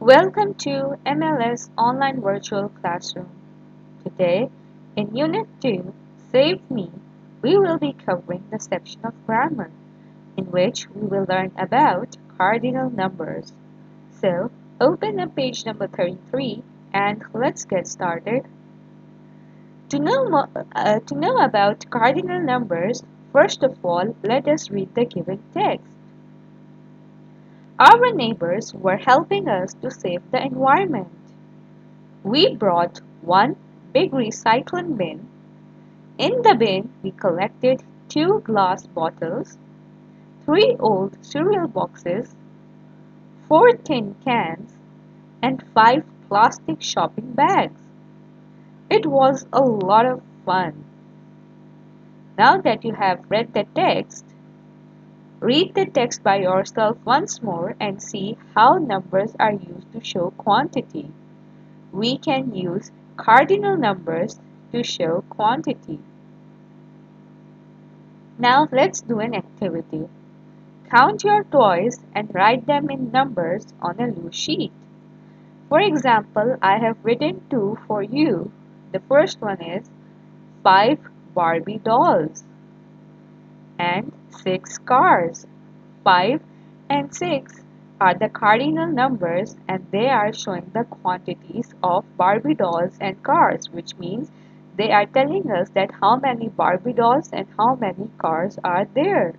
Welcome to MLS Online Virtual Classroom. Today, in Unit 2, Save Me, we will be covering the section of grammar, in which we will learn about cardinal numbers. So, open up page number 33 and let's get started. To know about cardinal numbers, first of all, let us read the given text. Our neighbors were helping us to save the environment. We brought one big recycling bin. In the bin, we collected two glass bottles, three old cereal boxes, four tin cans, and five plastic shopping bags. It was a lot of fun. Now that you have read the text, read the text by yourself once more and see how numbers are used to show quantity. We can use cardinal numbers to show quantity. Now let's do an activity. Count your toys and write them in numbers on a loose sheet. For example, I have written two for you. The first one is 5 Barbie dolls and 6 cars. 5 and 6 are the cardinal numbers and they are showing the quantities of Barbie dolls and cars, which means they are telling us that how many Barbie dolls and how many cars are there.